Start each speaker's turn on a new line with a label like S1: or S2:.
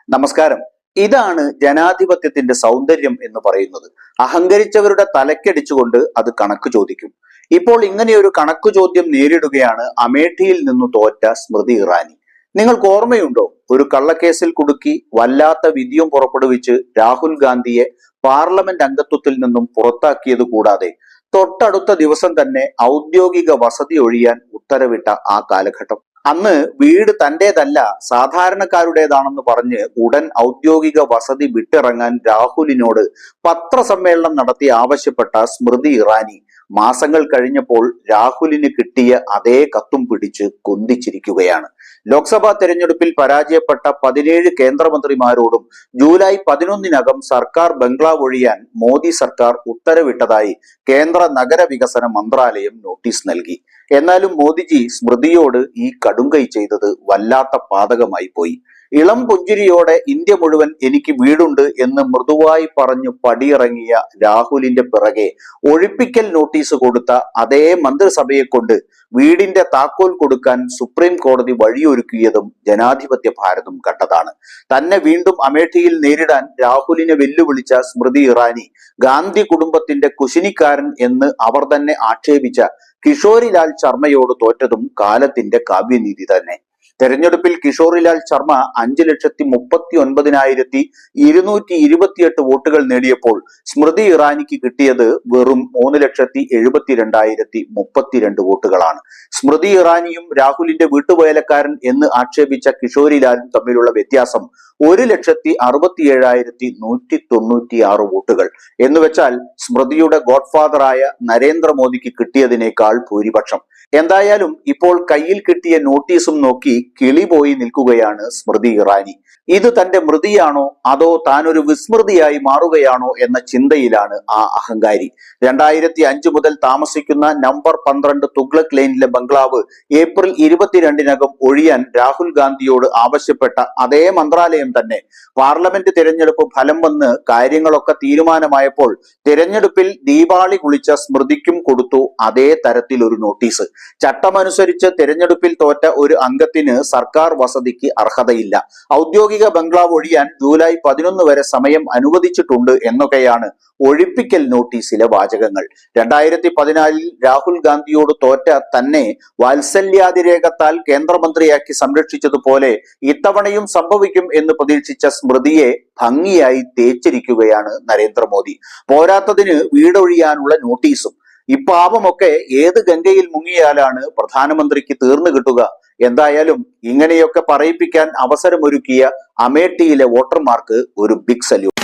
S1: നമസ്കാരം. ഇതാണ് ജനാധിപത്യത്തിന്റെ സൗന്ദര്യം എന്ന് പറയുന്നത്. അഹങ്കരിച്ചവരുടെ തലക്കടിച്ചുകൊണ്ട് അത് കണക്ക് ചോദിക്കും. ഇപ്പോൾ ഇങ്ങനെയൊരു കണക്ക് ചോദ്യം നേരിടുകയാണ് അമേഠിയിൽ നിന്നു തോറ്റ സ്മൃതി ഇറാനി. നിങ്ങൾക്ക് ഓർമ്മയുണ്ടോ, ഒരു കള്ളക്കേസിൽ കുടുക്കി വല്ലാത്ത വിധിയും പുറപ്പെടുവിച്ച് രാഹുൽ ഗാന്ധിയെ പാർലമെന്റ് അംഗത്വത്തിൽ നിന്നും പുറത്താക്കിയത് കൂടാതെ തൊട്ടടുത്ത ദിവസം തന്നെ ഔദ്യോഗിക വസതി ഒഴിയാൻ ഉത്തരവിട്ട ആ കാലഘട്ടം. അന്ന് വീട് തന്റേതല്ല സാധാരണക്കാരുടേതാണെന്ന് പറഞ്ഞ് ഉടൻ ഔദ്യോഗിക വസതി വിട്ടിറങ്ങാൻ രാഹുലിനോട് പത്രസമ്മേളനം നടത്തി ആവശ്യപ്പെട്ട സ്മൃതി ഇറാനി മാസങ്ങൾ കഴിഞ്ഞപ്പോൾ രാഹുലിന് കിട്ടിയ അതേ കത്തും പിടിച്ച് കൊന്തിച്ചിരിക്കുകയാണ്. ലോക്സഭാ തെരഞ്ഞെടുപ്പിൽ പരാജയപ്പെട്ട 17 കേന്ദ്രമന്ത്രിമാരോടും ജൂലൈ 11-നകം സർക്കാർ ബംഗ്ലാവ് ഒഴിയാൻ മോദി സർക്കാർ ഉത്തരവിട്ടതായി കേന്ദ്ര നഗരവികസന മന്ത്രാലയം നോട്ടീസ് നൽകി. എന്നാലും മോദിജി സ്മൃതിയോട് ഈ കടുങ്കൈ ചെയ്തത് വല്ലാത്ത പാതകമായി പോയി. ഇളം പുഞ്ചിരിയോടെ ഇന്ത്യ മുഴുവൻ എനിക്ക് വീടുണ്ട് എന്ന് മൃദുവായി പറഞ്ഞു പടിയിറങ്ങിയ രാഹുലിന്റെ പിറകെ ഒഴിപ്പിക്കൽ നോട്ടീസ് കൊടുത്ത അതേ മന്ത്രിസഭയെ കൊണ്ട് വീടിന്റെ താക്കോൽ കൊടുക്കാൻ സുപ്രീം കോടതി വഴിയൊരുക്കിയതും ജനാധിപത്യ ഭാരതം കണ്ടതാണ്. തന്നെ വീണ്ടും അമേഠിയിൽ നേരിടാൻ രാഹുലിനെ വെല്ലുവിളിച്ച സ്മൃതി ഇറാനി ഗാന്ധി കുടുംബത്തിന്റെ കുശിനിക്കാരൻ എന്ന് അവർ തന്നെ ആക്ഷേപിച്ച കിഷോരിലാൽ ശർമ്മയോട് തോറ്റതും കാലത്തിന്റെ കാവ്യനീതി തന്നെ. തെരഞ്ഞെടുപ്പിൽ കിഷോറിലാൽ ശർമ്മ 5,39,228 വോട്ടുകൾ നേടിയപ്പോൾ സ്മൃതി ഇറാനിക്ക് കിട്ടിയത് വെറും 3,72,032 വോട്ടുകളാണ്. സ്മൃതി ഇറാനിയും രാഹുലിന്റെ വീട്ടുവേലക്കാരൻ എന്ന് ആക്ഷേപിച്ച കിഷോരിലാലും തമ്മിലുള്ള വ്യത്യാസം 1,67,196 വോട്ടുകൾ എന്നുവെച്ചാൽ സ്മൃതിയുടെ ഗോഡ്ഫാദറായ നരേന്ദ്രമോദിക്ക് കിട്ടിയതിനേക്കാൾ ഭൂരിപക്ഷം. എന്തായാലും ഇപ്പോൾ കയ്യിൽ കിട്ടിയ നോട്ടീസും നോക്കി കിളി പോയി നിൽക്കുകയാണ് സ്മൃതി ഇറാനി. ഇത് തന്റെ മൃതിയാണോ അതോ താൻ ഒരു വിസ്മൃതിയായി മാറുകയാണോ എന്ന ചിന്തയിലാണ് ആ അഹങ്കാരി. 2005 മുതൽ താമസിക്കുന്ന നമ്പർ 12 തുഗ്ലക് ലൈനിലെ ബംഗ്ലാവ് ഏപ്രിൽ 22-നകം ഒഴിയാൻ രാഹുൽ ഗാന്ധിയോട് ആവശ്യപ്പെട്ട അതേ മന്ത്രാലയം തന്നെ പാർലമെന്റ് തിരഞ്ഞെടുപ്പ് ഫലം വന്ന് കാര്യങ്ങളൊക്കെ തീരുമാനമായപ്പോൾ തിരഞ്ഞെടുപ്പിൽ ദീപാവളി കുളിച്ച സ്മൃതിക്കും കൊടുത്തു അതേ തരത്തിൽ ഒരു നോട്ടീസ്. ചട്ടമനുസരിച്ച് തിരഞ്ഞെടുപ്പിൽ തോറ്റ ഒരു അംഗത്തിന് സർക്കാർ വസതിക്ക് അർഹതയില്ല. ഔദ്യോഗിക ബംഗ്ലാവ് ഒഴിയാൻ ജൂലൈ 11 വരെ സമയം അനുവദിച്ചിട്ടുണ്ട് എന്നൊക്കെയാണ് ഒഴിപ്പിക്കൽ നോട്ടീസിലെ വാചകങ്ങൾ. 2014 രാഹുൽ ഗാന്ധിയോട് തോറ്റ തന്നെ വാത്സല്യാതിരേകത്താൽ കേന്ദ്രമന്ത്രിയാക്കി സംരക്ഷിച്ചതുപോലെ ഇത്തവണയും സംഭവിക്കും എന്ന് പ്രതീക്ഷിച്ച സ്മൃതിയെ ഭംഗിയായി തേച്ചിരിക്കുകയാണ് നരേന്ദ്രമോദി. പോരാത്തതിന് വീടൊഴിയാനുള്ള നോട്ടീസും. ഇപ്പാപമൊക്കെ ഏത് ഗംഗയിൽ മുങ്ങിയാലാണ് പ്രധാനമന്ത്രിക്ക് തീർന്നു കിട്ടുക? എന്തായാലും ഇങ്ങനെയൊക്കെ പറയിപ്പിക്കാൻ അവസരമൊരുക്കിയ അമേഠിയിലെ വോട്ടർമാർക്ക് ഒരു ബിഗ് സല്യൂട്ട്.